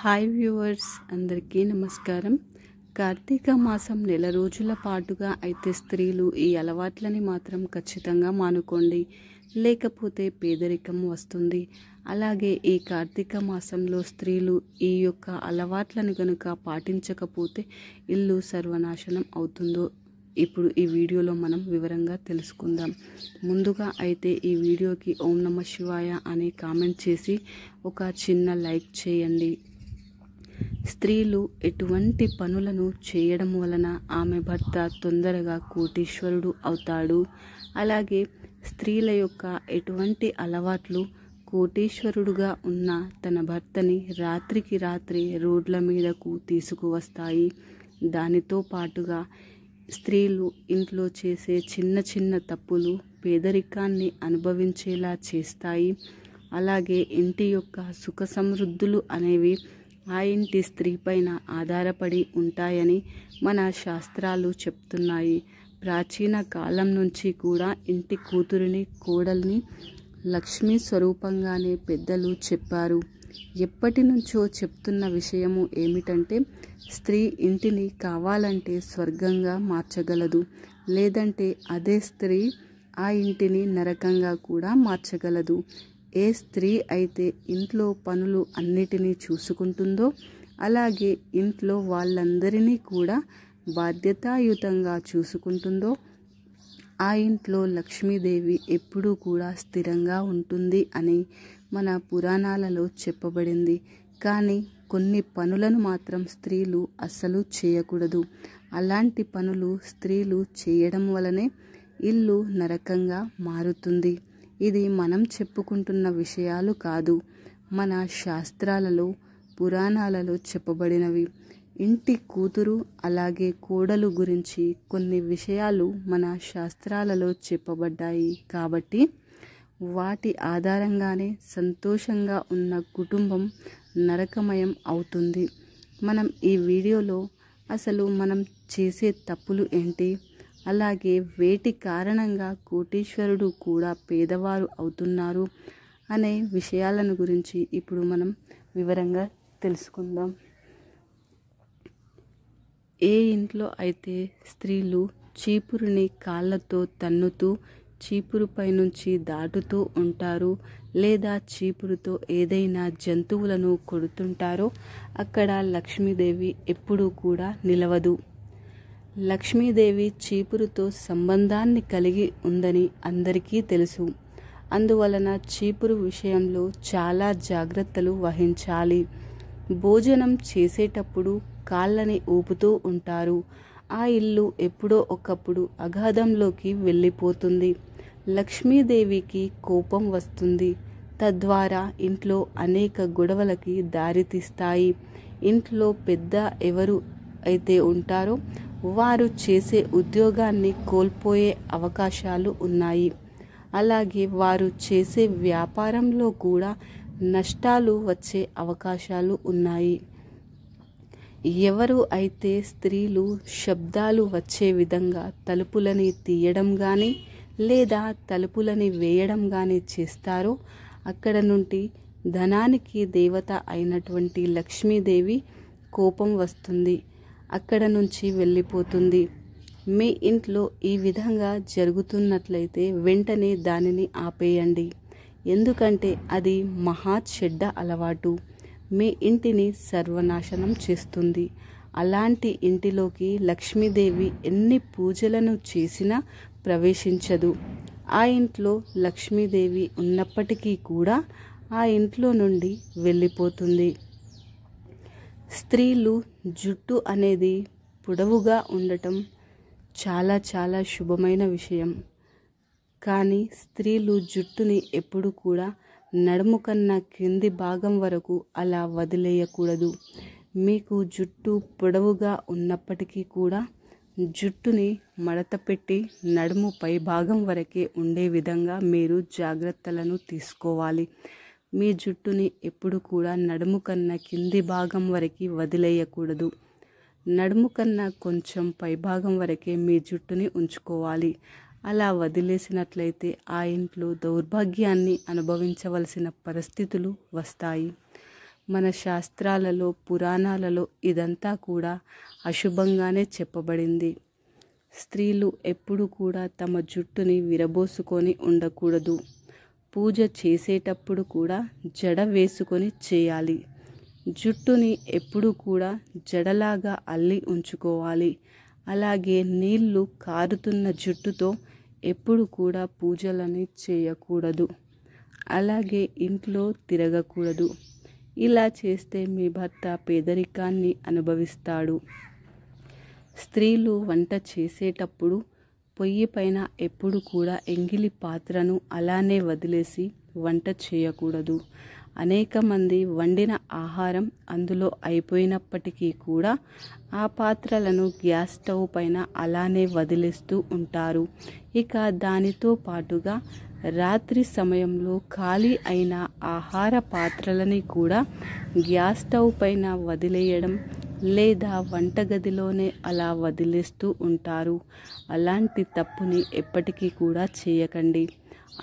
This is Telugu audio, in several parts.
హాయ్ వ్యూవర్స్, అందరికీ నమస్కారం. కార్తీక మాసం నెల రోజుల పాటుగా అయితే స్త్రీలు ఈ అలవాట్లని మాత్రం ఖచ్చితంగా మానుకోండి, లేకపోతే పేదరికం వస్తుంది. అలాగే ఈ కార్తీక మాసంలో స్త్రీలు ఈ యొక్క అలవాట్లను కనుక పాటించకపోతే ఇల్లు సర్వనాశనం అవుతుందో ఇప్పుడు ఈ వీడియోలో మనం వివరంగా తెలుసుకుందాం. ముందుగా అయితే ఈ వీడియోకి ఓం నమః శివాయ అని కామెంట్ చేసి ఒక చిన్న లైక్ చేయండి. స్త్రీలు ఎటువంటి పనులను చేయడం వలన ఆమె భర్త తొందరగా కోటీశ్వరుడు అవుతాడు, అలాగే స్త్రీల యొక్క ఎటువంటి అలవాట్లు కోటీశ్వరుడుగా ఉన్న తన భర్తని రాత్రికి రాత్రి రోడ్ల మీదకు తీసుకువస్తాయి. దానితో పాటుగా స్త్రీలు ఇంట్లో చేసే చిన్న చిన్న తప్పులు పేదరికాన్ని అనుభవించేలా చేస్తాయి. అలాగే ఇంటి యొక్క సుఖ సమృద్ధులు అనేవి ఆ ఇంటి స్త్రీ పైన ఆధారపడి ఉంటాయని మన శాస్త్రాలు చెప్తున్నాయి. ప్రాచీన కాలం నుంచి కూడా ఇంటి కూతురిని, కోడల్ని లక్ష్మీ స్వరూపంగానే పెద్దలు చెప్పారు. ఎప్పటి నుంచో చెప్తున్న విషయము ఏమిటంటే, స్త్రీ ఇంటిని కావాలంటే స్వర్గంగా మార్చగలదు, లేదంటే అదే స్త్రీ ఆ ఇంటిని నరకంగా కూడా మార్చగలదు. ఏ స్త్రీ అయితే ఇంట్లో పనులు అన్నిటినీ చూసుకుంటుందో, అలాగే ఇంట్లో వాళ్ళందరినీ కూడా బాధ్యతాయుతంగా చూసుకుంటుందో ఆ ఇంట్లో లక్ష్మీదేవి ఎప్పుడూ కూడా స్థిరంగా ఉంటుంది అని మన పురాణాలలో చెప్పబడింది. కానీ కొన్ని పనులను మాత్రం స్త్రీలు అస్సలు చేయకూడదు. అలాంటి పనులు స్త్రీలు చేయడం వలనే ఇల్లు నరకంగా మారుతుంది. ఇది మనం చెప్పుకుంటున్న విషయాలు కాదు, మన శాస్త్రాలలో పురాణాలలో చెప్పబడినవి. ఇంటి కూతురు అలాగే కోడలు గురించి కొన్ని విషయాలు మన శాస్త్రాలలో చెప్పబడ్డాయి. కాబట్టి వాటి ఆధారంగానే సంతోషంగా ఉన్న కుటుంబం నరకమయం అవుతుంది. మనం ఈ వీడియోలో అసలు మనం చేసే తప్పులు ఏంటి, అలాగే వేటి కారణంగా కోటీశ్వరుడు కూడా పేదవారు అవుతున్నారు అనే విషయాలను గురించి ఇప్పుడు మనం వివరంగా తెలుసుకుందాం. ఏ ఇంట్లో అయితే స్త్రీలు చీపురుని కాళ్ళతో తన్నుతూ చీపురుపై నుంచి దాటుతూ ఉంటారు, లేదా చీపురుతో ఏదైనా జంతువులను కొడుతుంటారో అక్కడ లక్ష్మీదేవి ఎప్పుడూ కూడా నిలవదు. లక్ష్మీదేవి చీపురుతో సంబంధాన్ని కలిగి ఉందని అందరికీ తెలుసు. అందువలన చీపురు విషయంలో చాలా జాగ్రత్తలు వహించాలి. భోజనం చేసేటప్పుడు కాళ్ళని ఊపుతూ ఉంటారు. ఆ ఇల్లు ఎప్పుడో ఒకప్పుడు అగాధంలోకి వెళ్ళిపోతుంది. లక్ష్మీదేవికి కోపం వస్తుంది. తద్వారా ఇంట్లో అనేక గొడవలకి దారితీస్తాయి. ఇంట్లో పెద్ద ఎవరు అయితే ఉంటారో వారు చేసే ఉద్యోగాన్ని కోల్పోయే అవకాశాలు ఉన్నాయి. అలాగే వారు చేసే వ్యాపారంలో కూడా నష్టాలు వచ్చే అవకాశాలు ఉన్నాయి. ఎవరు అయితే స్త్రీలు శబ్దాలు వచ్చే విధంగా తలుపులని తీయడం కానీ లేదా తలుపులని వేయడం కానీ చేస్తారో అక్కడ నుండి ధనానికి దేవత అయినటువంటి లక్ష్మీదేవి కోపం వస్తుంది, అక్కడ నుంచి వెళ్ళిపోతుంది. మీ ఇంట్లో ఈ విధంగా జరుగుతున్నట్లయితే వెంటనే దానిని ఆపేయండి. ఎందుకంటే అది మహా చెడ్డ అలవాటు, మీ ఇంటిని సర్వనాశనం చేస్తుంది. అలాంటి ఇంటిలోకి లక్ష్మీదేవి ఎన్ని పూజలను చేసినా ప్రవేశించదు. ఆ ఇంట్లో లక్ష్మీదేవి ఉన్నప్పటికీ కూడా ఆ ఇంట్లో నుండి వెళ్ళిపోతుంది. స్త్రీలు జుట్టు అనేది పొడవుగా ఉండటం చాలా చాలా శుభమైన విషయం. కానీ స్త్రీలు జుట్టుని ఎప్పుడు కూడా నడుము కన్నా కింది భాగం వరకు అలా వదిలేయకూడదు. మీకు జుట్టు పొడవుగా ఉన్నప్పటికీ కూడా జుట్టుని మడత పెట్టి నడుము పై భాగం వరకే ఉండే విధంగా మీరు జాగ్రత్తలను తీసుకోవాలి. మీ జుట్టుని ఎప్పుడు కూడా నడుము కన్నా కింది భాగం వరకు వదిలేయకూడదు. నడుము కన్నా కొంచెం పైభాగం వరకే మీ జుట్టుని ఉంచుకోవాలి. అలా వదిలేసినట్లయితే ఆ ఇంట్లో దౌర్భాగ్యాన్ని అనుభవించవలసిన పరిస్థితులు వస్తాయి. మన శాస్త్రాలలో, పురాణాలలో ఇదంతా కూడా అశుభంగానే చెప్పబడింది. స్త్రీలు ఎప్పుడు కూడా తమ జుట్టుని విరబోసుకొని ఉండకూడదు. పూజ చేసేటప్పుడు కూడా జడ వేసుకొని చేయాలి. జుట్టుని ఎప్పుడు కూడా జడలాగా అల్లి ఉంచుకోవాలి. అలాగే నీళ్లు కారుతున్న జుట్టుతో ఎప్పుడు కూడా పూజలని చేయకూడదు. అలాగే ఇంట్లో తిరగకూడదు. ఇలా చేస్తే మీ భర్త పేదరికాన్ని అనుభవిస్తాడు. స్త్రీలు వంట చేసేటప్పుడు పొయ్యి పైన ఎప్పుడు కూడా ఎంగిలి పాత్రను అలానే వదిలేసి వంట చేయకూడదు. అనేక మంది వండిన ఆహారం అందులో అయిపోయినప్పటికీ కూడా ఆ పాత్రలను గ్యాస్ స్టవ్ పైన అలానే వదిలేస్తూ ఉంటారు. ఇక దానితో పాటుగా రాత్రి సమయంలో ఖాళీ అయిన ఆహార పాత్రలని కూడా గ్యాస్ స్టవ్ పైన వదిలేయడం లేదా వంటగదిలోనే అలా వదిలేస్తూ ఉంటారు. అలాంటి తప్పుని ఎప్పటికీ కూడా చేయకండి.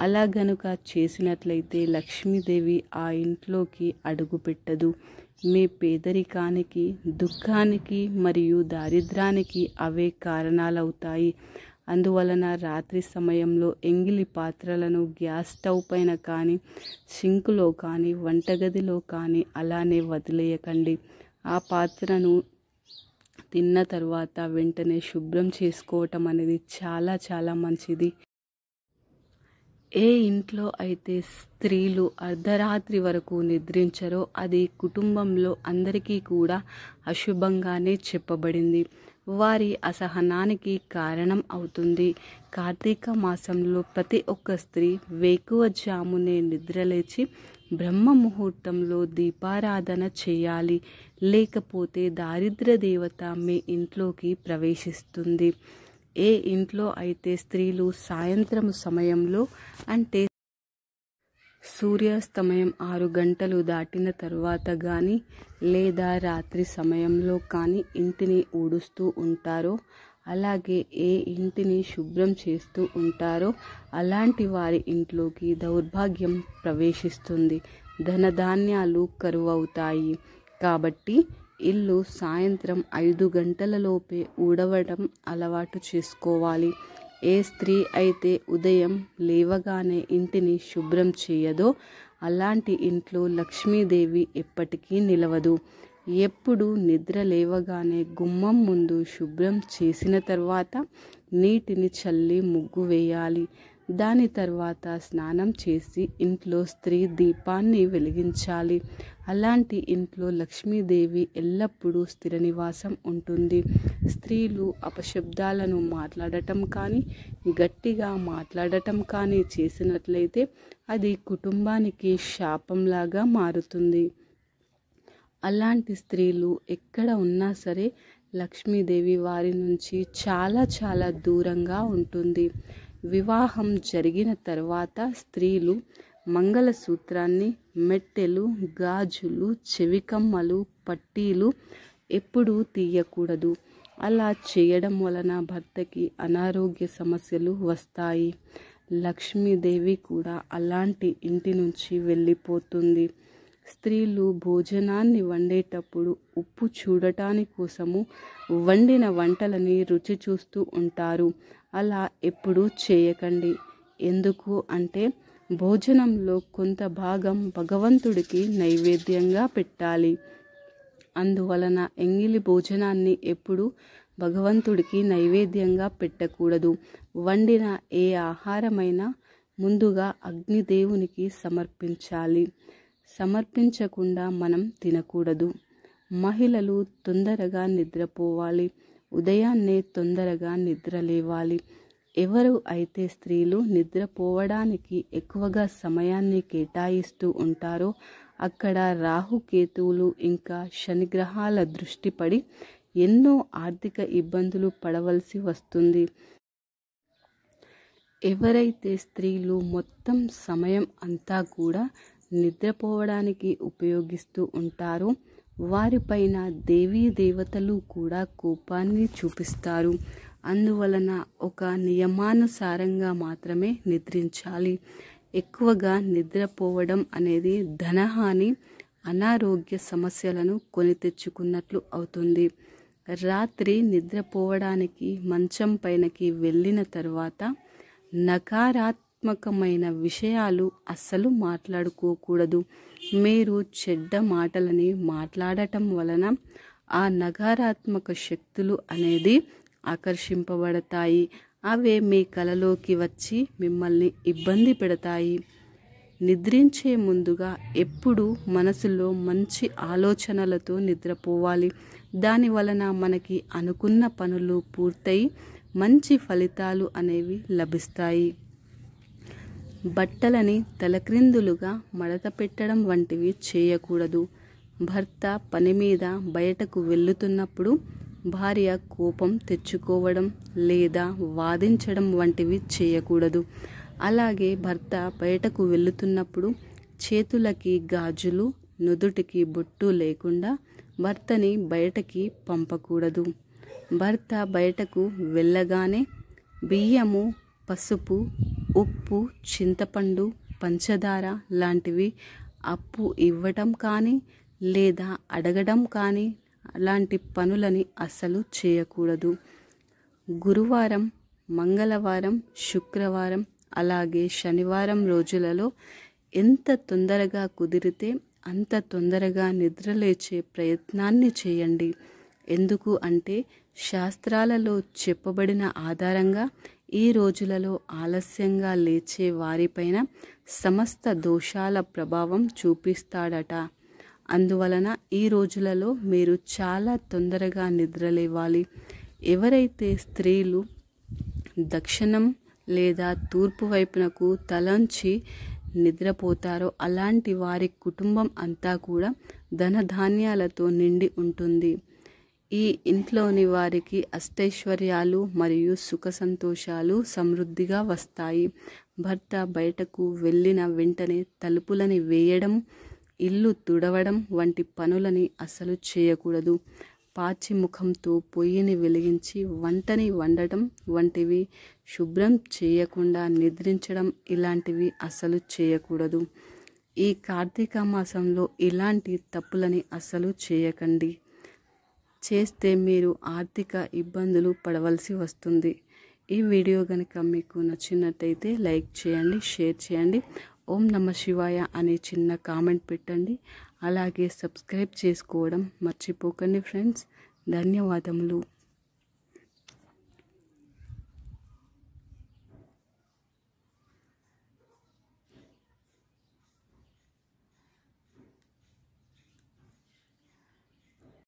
అలా గనుక చేసినట్లయితే లక్ష్మీదేవి ఆ ఇంట్లోకి అడుగుపెట్టదు. మీ పేదరికానికి, దుఃఖానికి మరియు దారిద్రానికి అవే కారణాలవుతాయి. అందువలన రాత్రి సమయంలో ఎంగిలి పాత్రలను గ్యాస్ స్టవ్ పైన కానీ, సింకులో కానీ, వంటగదిలో కానీ అలానే వదిలేయకండి. ఆ పాత్రను తిన్న తర్వాత వెంటనే శుభ్రం చేసుకోవటం అనేది చాలా చాలా మంచిది. ఏ ఇంట్లో అయితే స్త్రీలు అర్ధరాత్రి వరకు నిద్రించరో అది కుటుంబంలో అందరికీ కూడా అశుభంగానే చెప్పబడింది. వారి అసహనానికి కారణం అవుతుంది. కార్తీక మాసంలో ప్రతి ఒక్క స్త్రీ వేకువజామునే నిద్రలేచి బ్రహ్మ ముహూర్తంలో దీపారాధన చేయాలి. లేకపోతే దారిద్ర్య దేవత మీ ఇంట్లోకి ప్రవేశిస్తుంది. ఏ ఇంట్లో అయితే స్త్రీలు సాయంత్రం సమయంలో అంటే సూర్యాస్తమయం 6 గంటలు దాటిన తర్వాత కానీ లేదా రాత్రి సమయంలో కానీ ఇంటిని ఊడుస్తూ ఉంటారో, అలాగే ఏ ఇంటిని శుభ్రం చేస్తూ ఉంటారో అలాంటి వారి ఇంట్లోకి దౌర్భాగ్యం ప్రవేశిస్తుంది. ధనధాన్యాలు కరువవుతాయి. కాబట్టి ఇల్లు సాయంత్రం 5 గంటలలోపే ఊడవడం అలవాటు చేసుకోవాలి. ఏ స్త్రీ అయితే ఉదయం లేవగానే ఇంటిని శుభ్రం చేయదో అలాంటి ఇంట్లో లక్ష్మీదేవి ఎప్పటికీ నిలవదు. ఎప్పుడు నిద్ర లేవగానే గుమ్మం ముందు శుభ్రం చేసిన తర్వాత నీటిని చల్లి ముగ్గు వేయాలి. దాని తర్వాత స్నానం చేసి ఇంట్లో స్త్రీ దీపాన్ని వెలిగించాలి. అలాంటి ఇంట్లో లక్ష్మీదేవి ఎల్లప్పుడూ స్థిర నివాసం ఉంటుంది. స్త్రీలు అపశబ్దాలను మాట్లాడటం కానీ, గట్టిగా మాట్లాడటం కానీ చేసినట్లయితే అది కుటుంబానికి శాపంలాగా మారుతుంది. అలాంటి స్త్రీలు ఎక్కడ ఉన్నా సరే లక్ష్మీదేవి వారి నుంచి చాలా చాలా దూరంగా ఉంటుంది. వివాహం జరిగిన తర్వాత స్త్రీలు మంగళసూత్రాన్ని, మెట్టెలు, గాజులు, చెవికమ్మలు, పట్టీలు ఎప్పుడూ తీయకూడదు. అలా చేయడం వలన భర్తకి అనారోగ్య సమస్యలు వస్తాయి. లక్ష్మీదేవి కూడా అలాంటి ఇంటి నుంచి వెళ్ళిపోతుంది. స్త్రీలు భోజనాన్ని వండేటప్పుడు ఉప్పు చూడటాని కోసము వండిన వంటలని రుచి చూస్తూ ఉంటారు. అలా ఎప్పుడూ చేయకండి. ఎందుకు అంటే భోజనంలో కొంత భాగం భగవంతుడికి నైవేద్యంగా పెట్టాలి. అందువలన ఎంగిలి భోజనాన్ని ఎప్పుడు భగవంతుడికి నైవేద్యంగా పెట్టకూడదు. వండిన ఏ ఆహారమైనా ముందుగా అగ్నిదేవునికి సమర్పించాలి. సమర్పించకుండా మనం తినకూడదు. మహిళలు తొందరగా నిద్రపోవాలి. ఉదయాన్నే తొందరగా నిద్ర లేవాలి. ఎవరు అయితే స్త్రీలు నిద్రపోవడానికి ఎక్కువగా సమయాన్ని కేటాయిస్తూ ఉంటారో అక్కడ రాహుకేతువులు ఇంకా శనిగ్రహాల దృష్టి పడి ఎన్నో ఆర్థిక ఇబ్బందులు పడవలసి వస్తుంది. ఎవరైతే స్త్రీలు మొత్తం సమయం అంతా కూడా నిద్రపోవడానికి ఉపయోగిస్తూ ఉంటారో వారిపైన దేవీ దేవతలు కూడా కోపాన్ని చూపిస్తారు. అందువలన ఒక నియమానుసారంగా మాత్రమే నిద్రించాలి. ఎక్కువగా నిద్రపోవడం అనేది ధనహాని, అనారోగ్య సమస్యలను కొని తెచ్చుకున్నట్లు అవుతుంది. రాత్రి నిద్రపోవడానికి మంచం పైనకి వెళ్ళిన తర్వాత నకారాత్మకమైన విషయాలు అస్సలు మాట్లాడుకోకూడదు. మీరు చెడ్డ మాటలని మాట్లాడటం వలన ఆ నకారాత్మక శక్తులు అనేది ఆకర్షింపబడతాయి. అవే మీ కలలోకి వచ్చి మిమ్మల్ని ఇబ్బంది పెడతాయి. నిద్రించే ముందుగా ఎప్పుడు మనసులో మంచి ఆలోచనలతో నిద్రపోవాలి. దాని వలన మనకి అనుకున్న పనులు పూర్తయి మంచి ఫలితాలు అనేవి లభిస్తాయి. బట్టలని తలక్రిందులుగా మడత పెట్టడం వంటివి చేయకూడదు. భర్త పని మీద బయటకు వెళ్తున్నప్పుడు భార్య కోపం తెచ్చుకోవడం లేదా వాదించడం వంటివి చేయకూడదు. అలాగే భర్త బయటకు వెళ్తున్నప్పుడు చేతులకి గాజులు, నుదుటికి బొట్టు లేకుండా భర్తని బయటకి పంపకూడదు. భర్త బయటకు వెళ్ళగానే బియ్యము, పసుపు, ఉప్పు, చింతపండు, పంచదార లాంటివి అప్పు ఇవ్వటం కానీ లేదా అడగడం కానీ అలాంటి పనులని అస్సలు చేయకూడదు. గురువారం, మంగళవారం, శుక్రవారం అలాగే శనివారం రోజులలో ఎంత తొందరగా కుదిరితే అంత తొందరగా నిద్రలేచే ప్రయత్నాన్ని చేయండి. ఎందుకు అంటే శాస్త్రాలలో చెప్పబడిన ఆధారంగా ఈ రోజులలో ఆలస్యంగా లేచే వారిపైన సమస్త దోషాల ప్రభావం చూపిస్తాడట. అందువలన ఈ రోజులలో మీరు చాలా తొందరగా నిద్రలేవాలి. ఎవరైతే స్త్రీలు దక్షిణం లేదా తూర్పు వైపునకు తలంచి నిద్రపోతారో అలాంటి వారి కుటుంబం అంతా కూడా ధనధాన్యాలతో నిండి ఉంటుంది. ఈ ఇంట్లోని వారికి అష్టైశ్వర్యాలు మరియు సుఖ సంతోషాలు సమృద్ధిగా వస్తాయి. భర్త బయటకు వెళ్ళిన వెంటనే తలుపులని వేయడం, ఇల్లు తుడవడం వంటి పనులని అస్సలు చేయకూడదు. పాచి ముఖంతో పొయ్యిని వెలిగించి వంటని వండటం వంటివి, శుభ్రం చేయకుండా నిద్రించడం ఇలాంటివి అస్సలు చేయకూడదు. ఈ కార్తీక మాసంలో ఇలాంటి తప్పులని అస్సలు చేయకండి. చేస్తే మీరు ఆర్థిక ఇబ్బందులు పడవలసి వస్తుంది. ఈ వీడియో కనుక మీకు నచ్చినట్టయితే లైక్ చేయండి, షేర్ చేయండి. ఓం నమ శివాయ అనే చిన్న కామెంట్ పెట్టండి. అలాగే సబ్స్క్రైబ్ చేసుకోవడం మర్చిపోకండి ఫ్రెండ్స్. ధన్యవాదములు.